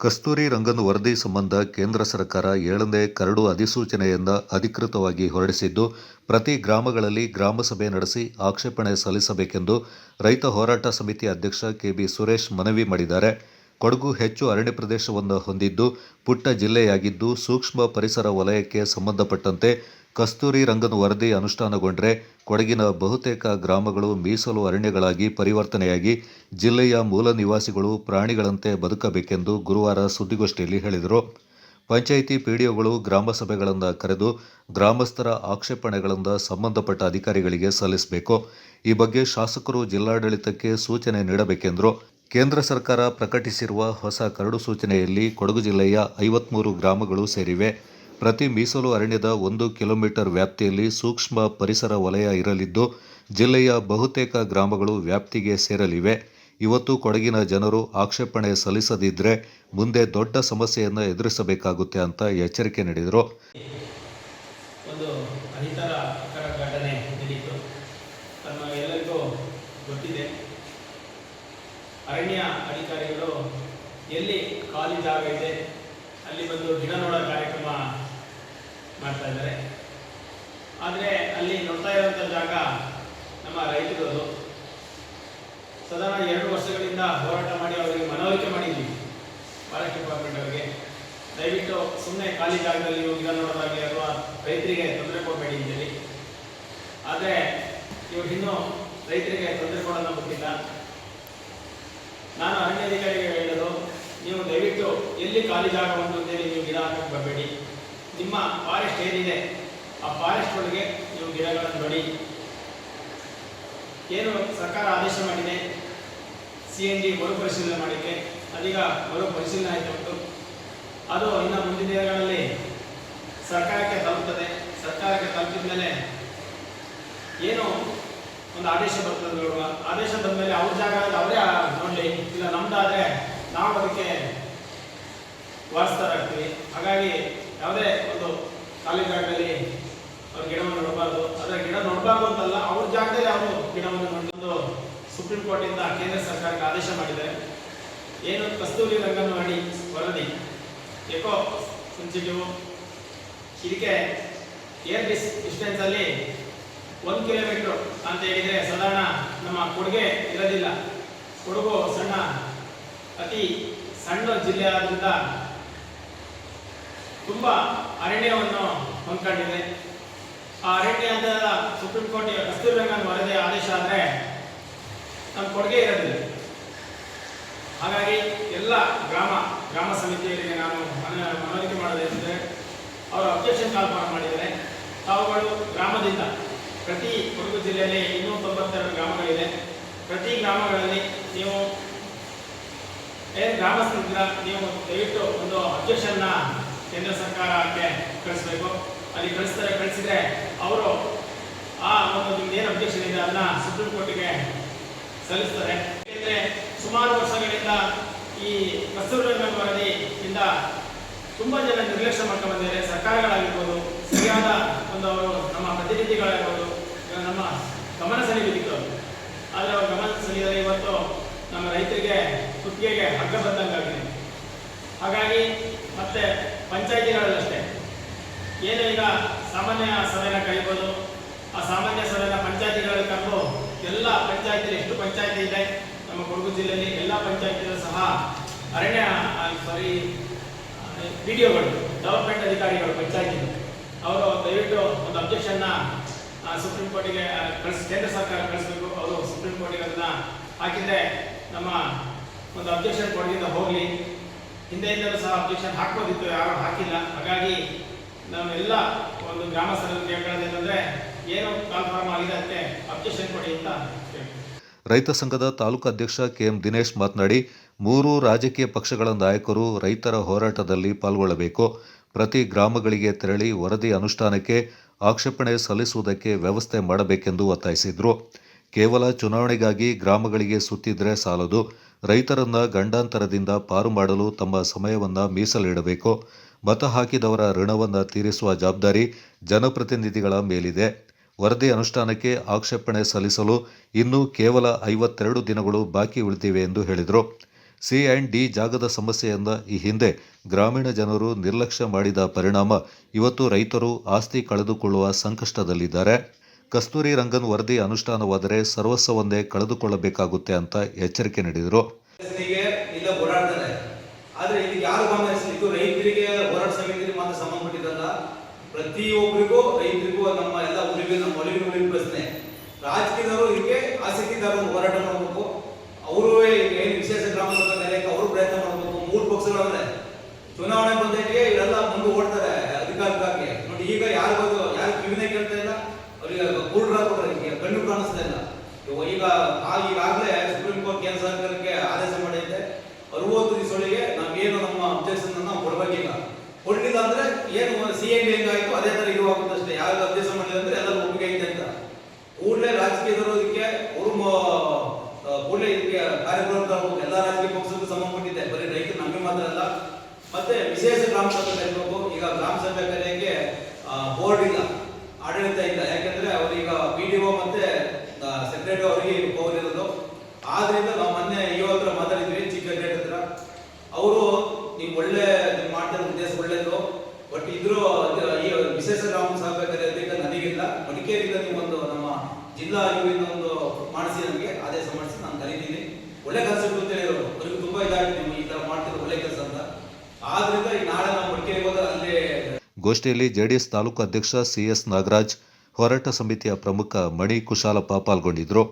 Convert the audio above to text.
ಕಸ್ತೂರಿ ರಂಗನ್ ವರದಿ ಸಂಬಂಧ ಕೇಂದ್ರ ಸರ್ಕಾರ 7ನೇ ಕರಡು ಅಧಿಸೂಚನೆಯನ್ನು ಅಧಿಕೃತವಾಗಿ ಹೊರಡಿಸಿದ್ದು, ಪ್ರತಿ ಗ್ರಾಮಗಳಲ್ಲಿ ಗ್ರಾಮಸಭೆ ನಡೆಸಿ ಆಕ್ಷೇಪಣೆ ಸಲ್ಲಿಸಬೇಕೆಂದು ರೈತ ಹೋರಾಟ ಸಮಿತಿ ಅಧ್ಯಕ್ಷ ಕೆಬಿ ಸುರೇಶ್ ಮನವಿ ಮಾಡಿದ್ದಾರೆ. ಕೊಡಗು ಹೆಚ್ಚು ಅರಣ್ಯ ಪ್ರದೇಶವನ್ನು ಹೊಂದಿದ್ದು ಪುಟ್ಟ ಜಿಲ್ಲೆಯಾಗಿದ್ದು, ಸೂಕ್ಷ್ಮ ಪರಿಸರ ವಲಯಕ್ಕೆ ಸಂಬಂಧಪಟ್ಟಂತೆ ಕಸ್ತೂರಿ ರಂಗನ್ ವರದಿ ಅನುಷ್ಠಾನಗೊಂಡರೆ ಕೊಡಗಿನ ಬಹುತೇಕ ಗ್ರಾಮಗಳು ಮೀಸಲು ಅರಣ್ಯಗಳಾಗಿ ಪರಿವರ್ತನೆಯಾಗಿ ಜಿಲ್ಲೆಯ ಮೂಲ ನಿವಾಸಿಗಳು ಪ್ರಾಣಿಗಳಂತೆ ಬದುಕಬೇಕೆಂದು ಗುರುವಾರ ಸುದ್ದಿಗೋಷ್ಠಿಯಲ್ಲಿ ಹೇಳಿದರು. ಪಂಚಾಯಿತಿ ಪಿಡಿಒಗಳು ಗ್ರಾಮ ಸಭೆಗಳನ್ನು ಕರೆದು ಗ್ರಾಮಸ್ಥರ ಆಕ್ಷೇಪಣೆಗಳನ್ನು ಸಂಬಂಧಪಟ್ಟ ಅಧಿಕಾರಿಗಳಿಗೆ ಸಲ್ಲಿಸಬೇಕು. ಈ ಬಗ್ಗೆ ಶಾಸಕರು ಜಿಲ್ಲಾಡಳಿತಕ್ಕೆ ಸೂಚನೆ ನೀಡಬೇಕೆಂದರು. ಕೇಂದ್ರ ಸರ್ಕಾರ ಪ್ರಕಟಿಸಿರುವ ಹೊಸ ಕರಡು ಸೂಚನೆಯಲ್ಲಿ ಕೊಡಗು ಜಿಲ್ಲೆಯ 53 ಗ್ರಾಮಗಳು ಸೇರಿವೆ. ಪ್ರತಿ ಮೀಸಲು ಅರಣ್ಯದ 1 ಕಿಲೋಮೀಟರ್ ವ್ಯಾಪ್ತಿಯಲ್ಲಿ ಸೂಕ್ಷ್ಮ ಪರಿಸರ ವಲಯ ಇರಲಿದ್ದು, ಜಿಲ್ಲೆಯ ಬಹುತೇಕ ಗ್ರಾಮಗಳು ವ್ಯಾಪ್ತಿಗೆ ಸೇರಲಿವೆ. ಇವತ್ತು ಕೊಡಗಿನ ಜನರು ಆಕ್ಷೇಪಣೆ ಸಲ್ಲಿಸದಿದ್ದರೆ ಮುಂದೆ ದೊಡ್ಡ ಸಮಸ್ಯೆಯನ್ನು ಎದುರಿಸಬೇಕಾಗುತ್ತೆ ಅಂತ ಎಚ್ಚರಿಕೆ ನೀಡಿದರು. ಒಂದು ಅಹಿತಕರ ಘಟನೆ ನಡೆಯಿತು. ಎಲ್ಲರಿಗೂ ಗೊತ್ತಿದೆ. ಅರಣ್ಯ ಅಧಿಕಾರಿಗಳು ಎಲ್ಲಿ ಖಾಲಿ ಜಾಗ ಇದೆ ಅಲ್ಲಿ ಬಂದು ಗಿಡ ನೋಡೋ ಕಾರ್ಯಕ್ರಮ ಮಾಡ್ತಾ ಇದ್ದಾರೆ. ಆದರೆ ಅಲ್ಲಿ ನೋಡ್ತಾ ಇರುವಂಥ ಜಾಗ ನಮ್ಮ ರೈತರದು. ಸಾಧಾರಣ 2 ವರ್ಷಗಳಿಂದ ಹೋರಾಟ ಮಾಡಿ ಅವರಿಗೆ ಮನವರಿಕೆ ಮಾಡಿದ್ದೀವಿ, ಫಾರೆಸ್ಟ್ ಡಿಪಾರ್ಟ್ಮೆಂಟ್ ಅವರಿಗೆ. ದಯವಿಟ್ಟು ಸುಮ್ಮನೆ ಖಾಲಿ ಜಾಗದಲ್ಲಿ ಗಿಡ ನೋಡೋದಾಗಲಿ ಅಥವಾ ರೈತರಿಗೆ ತೊಂದರೆ ಕೊಡಬೇಡಿ ಅಂತೇಳಿ. ಆದರೆ ಇವರು ಇನ್ನೂ ರೈತರಿಗೆ ತೊಂದರೆ ಕೊಡೋದನ್ನ ಗೊತ್ತಿಲ್ಲ. ನಾನು ಅರಣ್ಯಾಧಿಕಾರಿಗೆ ಹೇಳೋದು, ನೀವು ದಯವಿಟ್ಟು ಎಲ್ಲಿ ಖಾಲಿ ಜಾಗ ಉಂಟು ಅಂತೇಳಿ ನೀವು ಗಿಡ ಹಾಕಕ್ಕೆ ಬರಬೇಡಿ. ನಿಮ್ಮ ಫಾರೆಸ್ಟ್ ಏನಿದೆ ಆ ಫಾರೆಸ್ಟ್ ಒಳಗೆ ನೀವು ಗಿಡಗಳನ್ನು ನೋಡಿ. ಏನು ಸರ್ಕಾರ ಆದೇಶ ಮಾಡಿದೆ CNG ಮರುಪರಿಶೀಲನೆ ಮಾಡಲಿಕ್ಕೆ, ಅದೀಗ ಮರುಪರಿಶೀಲನೆ ಆಯಿತು ಉಂಟು. ಅದು ಇನ್ನು ಮುಂದಿನ ದಿನಗಳಲ್ಲಿ ಸರ್ಕಾರಕ್ಕೆ ತಲುಪ್ತದೆ. ಸರ್ಕಾರಕ್ಕೆ ತಲುಪಿದ ಮೇಲೆ ಏನು ಒಂದು ಆದೇಶ ಬರ್ತದೆ ನೋಡುವ. ಆದೇಶ ಬಂದ ಮೇಲೆ ಅವ್ರ ಜಾಗ ಅವರೇ ನೋಡಲಿ, ಇಲ್ಲ ನಮ್ದಾದರೆ ನಾವು ಅದಕ್ಕೆ ವಾರಸ್ದಾರಾಗ್ತೀವಿ. ಹಾಗಾಗಿ ಯಾವುದೇ ಒಂದು ಖಾಲಿ ಜಾಗದಲ್ಲಿ ಅವ್ರ ಗಿಡವನ್ನು ನೋಡಬಾರ್ದು. ಆದರೆ ಗಿಡ ನೋಡಬಾರ್ದು ಅಂತಲ್ಲ, ಅವ್ರ ಜಾಗದಲ್ಲಿ ಅವರು ಗಿಡವನ್ನು ನೋಡೋದು ಸುಪ್ರೀಂ ಕೋರ್ಟಿಂದ ಕೇಂದ್ರ ಸರ್ಕಾರಕ್ಕೆ ಆದೇಶ ಮಾಡಿದ್ದಾರೆ. ಏನು ಕಸ್ತೂರಿ ರಂಗನ್ ವರದಿ ಎಕೋ ಸೆನ್ಸಿಟಿವ್, ಇದಕ್ಕೆ ಏರ್ ಡಿಸ್ಟೆನ್ಸಲ್ಲಿ 1 ಕಿಲೋಮೀಟರ್ ಅಂತ ಹೇಳಿದರೆ ಸಾಧಾರಣ ನಮ್ಮ ಕೊಡುಗೆ ಇರೋದಿಲ್ಲ. ಕೊಡಗು ಅತಿ ಸಣ್ಣ ಜಿಲ್ಲೆ ಆದ್ರಿಂದ ತುಂಬ ಅರಣ್ಯವನ್ನು ಹೊಂದ್ಕೊಂಡಿದೆ. ಆ ಅರಣ್ಯ ಅಂತ ಸುಪ್ರೀಂ ಕೋರ್ಟ್ ಕಸ್ತೂರಿ ರಂಗನ್ ವರದಿ ಆದೇಶ ಆದರೆ ನಮ್ಮ ಕೊಡುಗೆ ಇರೋದಿಲ್ಲ. ಹಾಗಾಗಿ ಎಲ್ಲ ಗ್ರಾಮ ಸಮಿತಿಯವರಿಗೆ ನಾನು ಮನವರಿಕೆ ಮಾಡೋದೇನೆಂದರೆ, ಅವರು ಅಬ್ಜೆಕ್ಷನ್ ಕಾಲ್ ಮಾಡಿದ್ದಾರೆ. ತಾವುಗಳು ಗ್ರಾಮದಿಂದ ಪ್ರತಿ ಕೊಡಗು ಜಿಲ್ಲೆಯಲ್ಲಿ 292 ಗ್ರಾಮಗಳಿದೆ. ಪ್ರತಿ ಗ್ರಾಮಗಳಲ್ಲಿ ನೀವು ಗ್ರಾಮಸ್ಥರಿಂದ ನೀವು ದಯವಿಟ್ಟು ಒಂದು ಅಬ್ಜೆಕ್ಷನ್ನ ಕೇಂದ್ರ ಸರ್ಕಾರಕ್ಕೆ ಕಳಿಸ್ಬೇಕು. ಅಲ್ಲಿ ಕಳಿಸಿದ್ರೆ ಅವರು ಆ ಒಂದು ನಿಮ್ದು ಏನು ಅಬ್ಜೆಕ್ಷನ್ ಇದೆ ಅದನ್ನು ಸುಪ್ರೀಂ ಕೋರ್ಟಿಗೆ ಸಲ್ಲಿಸ್ತಾರೆ. ಯಾಕೆಂದರೆ ಸುಮಾರು ವರ್ಷಗಳಿಂದ ಈ ಕಸ್ತೂರಿ ರಂಗನ್ ವರದಿಯಿಂದ ತುಂಬ ಜನ ನಿರ್ಲಕ್ಷ್ಯ ಮಾಡ್ಕೊಂಡು ಬಂದಿದ್ದಾರೆ. ಸರ್ಕಾರಗಳಾಗಿರ್ಬೋದು, ಸರಿಯಾದ ಒಂದು ಅವರು ನಮ್ಮ ಪ್ರತಿನಿಧಿಗಳಾಗಿರ್ಬೋದು ನಮ್ಮ ಗಮನ ಸೆಳೆಯಬೇಕಿತ್ತು. ಆದರೆ ಅವರು ಗಮನ ಸೆಳೆದರೆ ಇವತ್ತು ನಮ್ಮ ರೈತರಿಗೆ ಕುತ್ತಿಗೆಗೆ ಹಗ್ಗ ಬಂದಂಗಾಗಿದೆ. ಹಾಗಾಗಿ ಮತ್ತೆ ಪಂಚಾಯಿತಿಗಳಲ್ಲಷ್ಟೇ ಏನು ಈಗ ಸಾಮಾನ್ಯ ಸಭೆನ ಕರೀಬೋದು. ಆ ಸಾಮಾನ್ಯ ಸಭೆನ ಪಂಚಾಯಿತಿಗಳಲ್ಲಿ ಕರೆದು ಎಲ್ಲ ಪಂಚಾಯಿತಿಯಲ್ಲಿ ಎಷ್ಟು ಪಂಚಾಯಿತಿ ಇದೆ ನಮ್ಮ ಕೊಡಗು ಜಿಲ್ಲೆಯಲ್ಲಿ ಎಲ್ಲ ಪಂಚಾಯಿತಿಗಳು ಸಹ ಅರಣ್ಯ PDOಗಳು ಡೆವಲಪ್ಮೆಂಟ್ ಅಧಿಕಾರಿಗಳು ಪಂಚಾಯಿತಿ ಅವರು ದಯವಿಟ್ಟು ಒಂದು ಅಬ್ಜೆಕ್ಷನ್ನ ಸುಪ್ರೀಂ ಕೋರ್ಟಿಗೆ ಕೇಂದ್ರ ಸರ್ಕಾರ ಕಳಿಸ್ಬೇಕು. ಅವರು ಸುಪ್ರೀಂ ಕೋರ್ಟಿಗೆ ಅದನ್ನು ಹಾಕಿದರೆ ನಮ್ಮ ಒಂದು ಅಬ್ಜೆಕ್ಷನ್ ಕೊಡಗಿಂದ ಹೋಗಲಿ. ಹಿಂದೆಯಿಂದಲೂ ಸಹ ಅಬ್ಜೆಕ್ಷನ್ ಹಾಕ್ಬೋದಿತ್ತು, ಯಾರು ಹಾಕಿಲ್ಲ. ಹಾಗಾಗಿ ನಾವೆಲ್ಲ ಒಂದು ಗ್ರಾಮಸ್ಥರಲ್ಲಿ ಕೇಳೋದೇನೆಂದರೆ, ಏನು ಕಾಲ್ಫಾರ್ಮ್ ಆಗಿದೆ ಅದಕ್ಕೆ ಅಬ್ಜೆಕ್ಷನ್ ಕೊಡಿ ಅಂತ ಹೇಳ್ತೀವಿ. ರೈತ ಸಂಘದ ತಾಲೂಕು ಅಧ್ಯಕ್ಷ KM ದಿನೇಶ್ ಮಾತನಾಡಿ, 3 ರಾಜಕೀಯ ಪಕ್ಷಗಳ ನಾಯಕರು ರೈತರ ಹೋರಾಟದಲ್ಲಿ ಪಾಲ್ಗೊಳ್ಳಬೇಕು. ಪ್ರತಿ ಗ್ರಾಮಗಳಿಗೆ ತೆರಳಿ ವರದಿ ಅನುಷ್ಠಾನಕ್ಕೆ ಆಕ್ಷೇಪಣೆ ಸಲ್ಲಿಸುವುದಕ್ಕೆ ವ್ಯವಸ್ಥೆ ಮಾಡಬೇಕೆಂದು ಒತ್ತಾಯಿಸಿದರು. ಕೇವಲ ಚುನಾವಣೆಗಾಗಿ ಗ್ರಾಮಗಳಿಗೆ ಸುತ್ತಿದ್ರೆ ಸಾಲದು. ರೈತರನ್ನ ಗಂಡಾಂತರದಿಂದ ಪಾರು ಮಾಡಲು ತಮ್ಮ ಸಮಯವನ್ನು ಮೀಸಲಿಡಬೇಕು. ಮತ ಹಾಕಿದವರ ಋಣವನ್ನು ತೀರಿಸುವ ಜವಾಬ್ದಾರಿ ಜನಪ್ರತಿನಿಧಿಗಳ ಮೇಲಿದೆ. ವರದಿ ಅನುಷ್ಠಾನಕ್ಕೆ ಆಕ್ಷೇಪಣೆ ಸಲ್ಲಿಸಲು ಇನ್ನೂ ಕೇವಲ 52 ದಿನಗಳು ಬಾಕಿ ಉಳಿದಿವೆ ಎಂದು ಹೇಳಿದರು. ಸಿ ಆ್ಯಂಡ್ ಡಿ ಜಾಗದ ಸಮಸ್ಯೆಯಿಂದ ಈ ಹಿಂದೆ ಗ್ರಾಮೀಣ ಜನರು ನಿರ್ಲಕ್ಷ್ಯ ಮಾಡಿದ ಪರಿಣಾಮ ಇವತ್ತು ರೈತರು ಆಸ್ತಿ ಕಳೆದುಕೊಳ್ಳುವ ಸಂಕಷ್ಟದಲ್ಲಿದ್ದಾರೆ. ಕಸ್ತೂರಿ ರಂಗನ್ ವರದಿ ಅನುಷ್ಠಾನವಾದರೆ ಸರ್ವಸ್ವವನ್ನೇ ಕಳೆದುಕೊಳ್ಳಬೇಕಾಗುತ್ತೆ ಅಂತ ಎಚ್ಚರಿಕೆ ನೀಡಿದರು. ಇಲ್ಲ ಓಡಾಡ್ತಾರೆ, ಆದ್ರೆ ಇಲ್ಲಿ ಯಾರು ಗಮನಿಸಲಿದ್ದು ರೈತರಿಗೆ ಹೋರಾಟ ಸಮಿತಿಗೆ ಮಾತ್ರ ಸಂಬಂಧಪಟ್ಟಿದ್ದಲ್ಲ, ಪ್ರತಿಯೊಬ್ಬರಿಗೂ ರೈತರಿಗೂ ನಮ್ಮ ಎಲ್ಲ ಊರಿಗೆ ನಮ್ಮ ಒಳಗಿನ ಪ್ರಶ್ನೆ. ರಾಜಕೀಯದವರು ಇದಕ್ಕೆ ಆಸಕ್ತಿದಾರರು ಹೋರಾಟ ಮಾಡಬೇಕು. ಅವರು ಏನು ವಿಶೇಷ ಗ್ರಾಮ ಸಭೆ ಕರೆಯಕ್ಕೆ ಅವರು ಪ್ರಯತ್ನ ಮಾಡಬೇಕು. 3 ಪಕ್ಷಗಳವರೇ ಚುನಾವಣೆ ಬಂದಕ್ಕೆ ಇವರೆಲ್ಲ ಮುಂದೆ ಓಡ್ತಾರೆ ಅಧಿಕಾರಕ್ಕಾಗಿ. ನೋಡಿ ಈಗ ಯಾರು ಕಿವಿನೇ ಕೇಳ್ತಾ ಇಲ್ಲ, ಅವರಿಗೆ ಕೂಡ್ರಾಗ್ಬಿಟ್ರೆ ಕಣ್ಣು ಕಾಣಿಸ್ತಾ ಇಲ್ಲ. ಈಗಾಗಲೇ ಸುಪ್ರೀಂ ಕೋರ್ಟ್ ಕೇಂದ್ರ ಸರ್ಕಾರಕ್ಕೆ ಆದೇಶ ಮಾಡಿದೆ, 60 ದಿವಸಗಳಿಗೆ ನಾವೇನು ನಮ್ಮ ಅಬ್ಜೆಕ್ಷನ್ ನಾವು ಕೊಡ್ಬೇಕೀಗ. ಕೊಡ್ಲಿಲ್ಲ ಅಂದ್ರೆ ಏನು ಸಿಎಂಡಿ ಹೆಂಗಾಯ್ತು ಅದೇ ತರ ಇರುವಾಗುತ್ತಷ್ಟೇ. ಯಾರು ಅಬ್ಜೆಕ್ಷನ್ ಮಾಡಿಲ್ಲ ಅಂದ್ರೆ ಎಲ್ಲರೂ ಒಪ್ಪಿಗೆ ಐತೆ ಅಂತ ಕೂಡಲೇ ರಾಜಕೀಯದವರು ಇದಕ್ಕೆ ಅವರು ಕೂಡಲೇ ಇದಕ್ಕೆ ಕಾರ್ಯಕ್ರಮ ಎಲ್ಲ ರಾಜಕೀಯ ಪಕ್ಷಕ್ಕೂ ಸಂಬಂಧಪಟ್ಟಿದೆ, ಬರೀ ರೈತರು ನಮಗೆ ಮಾತ್ರ ಅಲ್ಲ. ಮತ್ತೆ ವಿಶೇಷ ಗ್ರಾಮ ಸಭೆ ಕರೆಯಬೇಕು. ಈಗ ಗ್ರಾಮ ಸಭೆ ಕರೆಯಕ್ಕೆ ಬೋರ್ಡ್ ಇಲ್ಲ, ಆಡಳಿತ ಇಲ್ಲ. ಯಾಕಂದ್ರೆ ಅವರೀಗ PDO ಮತ್ತೆ ಸೆಕ್ರೆಟರಿ ಅವರಿಗೆ ಪವರ್ ಇರೋದು. ಆದ್ರಿಂದ ನಾವು ಮೊನ್ನೆ ಹತ್ರ ಮಾತಾಡಿದ್ವಿ, ಚಿಕ್ಕ ಹತ್ರ. ಅವರು ನೀವು ಒಳ್ಳೆ ಮಾಡ್ತಿರೋ ಉದ್ದೇಶ ಒಳ್ಳೇದು, ಬಟ್ ಇದ್ರು ಈ ವಿಶೇಷ ಗ್ರಾಮ ಸಭೆ ಕರೆಯೋದಕ್ಕೆ ನನಗಿಲ್ಲ. ಮಡಿಕೇರಿಯಿಂದ ನೀವೊಂದು ನಮ್ಮ ಜಿಲ್ಲಾ ಇವರಿಂದ ಒಂದು ಮಾಡಿಸಿ ನನಗೆ ಆದೇಶ ಮಾಡಿಸಿ ನಾನು ಕರೀತೀನಿ. ಒಳ್ಳೆ ಕಾನ್ಸೆಪ್ಟ್ ಅಂತ ಹೇಳಿದ್ರು, ಅವ್ರಿಗೆ ತುಂಬಾ ಇದಾಗಿದೆ ನೀವು ಈ ತರ ಮಾಡ್ತಿರೋ ಒಳ್ಳೆ ಕೆಲಸ ಅಂತ. ಆದ್ರಿಂದ ಈಗ ನಾಳೆ ನಾವು ಮಡಿಕೇರಿಗೆ ಹೋದ್ರೆ ಅಲ್ಲೇ. ಗೋಷ್ಠಿಯಲ್ಲಿ ಜೆಡಿಎಸ್ ತಾಲೂಕು ಅಧ್ಯಕ್ಷ CS ನಾಗರಾಜ್, ಹೋರಾಟ ಸಮಿತಿಯ ಪ್ರಮುಖ ಮಣಿ ಕುಶಾಲಪ್ಪ ಪಾಲ್ಗೊಂಡಿದ್ದರು.